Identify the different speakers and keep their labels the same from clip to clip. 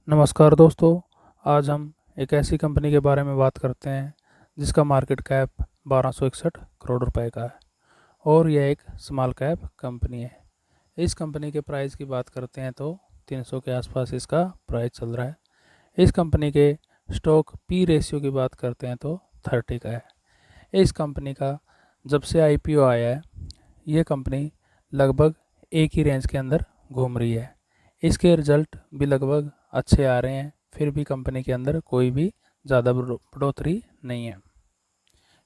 Speaker 1: नमस्कार दोस्तों। आज हम एक ऐसी कंपनी के बारे में बात करते हैं जिसका मार्केट कैप 1261 करोड़ रुपए का है और यह एक स्मॉल कैप कंपनी है। इस कंपनी के प्राइस की बात करते हैं तो 300 के आसपास इसका प्राइस चल रहा है। इस कंपनी के स्टॉक पी रेशियो की बात करते हैं तो 30 का है। इस कंपनी का जब से आईपीओ आया है, यह कंपनी लगभग एक ही रेंज के अंदर घूम रही है। इसके रिजल्ट भी लगभग अच्छे आ रहे हैं, फिर भी कंपनी के अंदर कोई भी ज़्यादा बढ़ोतरी नहीं है।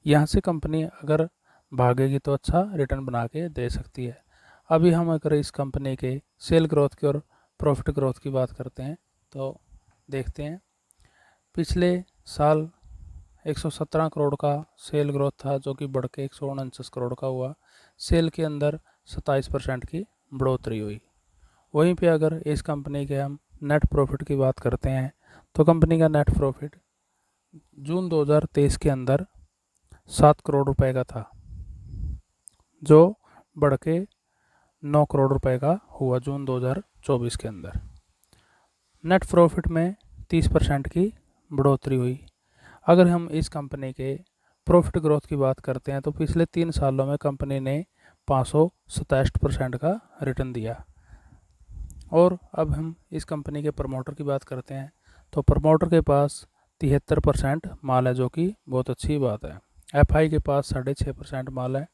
Speaker 1: यहाँ से कंपनी अगर भागेगी तो अच्छा रिटर्न बना के दे सकती है। अभी हम अगर इस कंपनी के सेल ग्रोथ की और प्रॉफिट ग्रोथ की बात करते हैं तो देखते हैं। पिछले साल 117 करोड़ का सेल ग्रोथ था, जो कि बढ़ के 149 करोड़ का हुआ। सेल के अंदर 27% की बढ़ोतरी हुई। वहीं पे अगर इस कंपनी के हम नेट प्रॉफिट की बात करते हैं तो कंपनी का नेट प्रॉफिट जून 2023 के अंदर 7 करोड़ रुपए का था, जो बढ़ के 9 करोड़ रुपए का हुआ जून 2024 के अंदर। नेट प्रॉफिट में 30% की बढ़ोतरी हुई। अगर हम इस कंपनी के प्रॉफिट ग्रोथ की बात करते हैं तो पिछले 3 सालों में कंपनी ने 567% का रिटर्न दिया। और अब हम इस कंपनी के प्रमोटर की बात करते हैं तो प्रमोटर के पास 73% माल है, जो कि बहुत अच्छी बात है। एफआई के पास 6.5% माल है,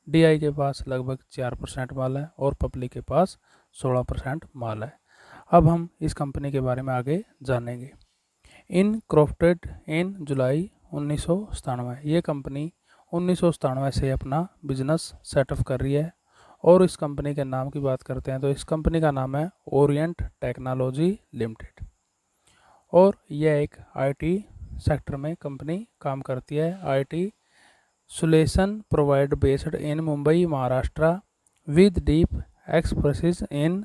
Speaker 1: डीआई के पास लगभग 4% माल है और पब्लिक के पास 16% माल है। अब हम इस कंपनी के बारे में आगे जानेंगे। इनकॉर्पोरेटेड इन जुलाई 1997, ये कंपनी 1997 से अपना बिजनेस सेटअप कर रही है। और इस कंपनी के नाम की बात करते हैं तो इस कंपनी का नाम है ओरिएंट टेक्नोलॉजी लिमिटेड और यह एक आईटी सेक्टर में कंपनी काम करती है। IT solution provide based in Mumbai Maharashtra with deep expertise in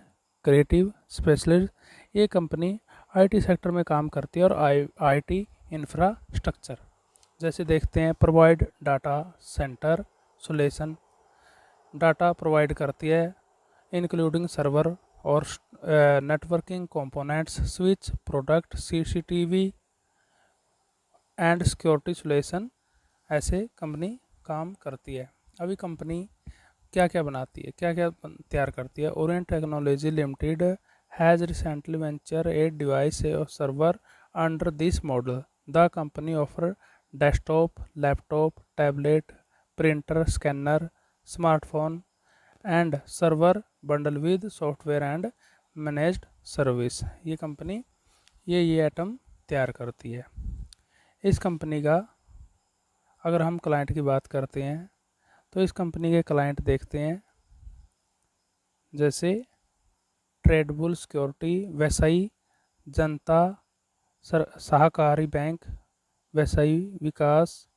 Speaker 1: creative specialist. ये कंपनी आईटी सेक्टर में काम करती है और आईटी इंफ्रास्ट्रक्चर जैसे देखते हैं provide data centre solution, data provide करती है इंक्लूडिंग सर्वर और networking components, switch product, CCTV and security solution. ऐसे कंपनी काम करती है। अभी कंपनी क्या क्या बनाती है, क्या क्या तैयार करती है। Orient technology limited has recently venture a device A server under this model. The company offer desktop, laptop, tablet, printer, scanner, smartphone and server bundle with software and managed service. ये कंपनी ये item तैयार करती है। इस company का अगर हम client की बात करते हैं तो इस कंपनी के क्लाइंट देखते हैं जैसे ट्रेडबुल सिक्योरिटी, वैसाई जनता सहकारी बैंक, वैसाई विकास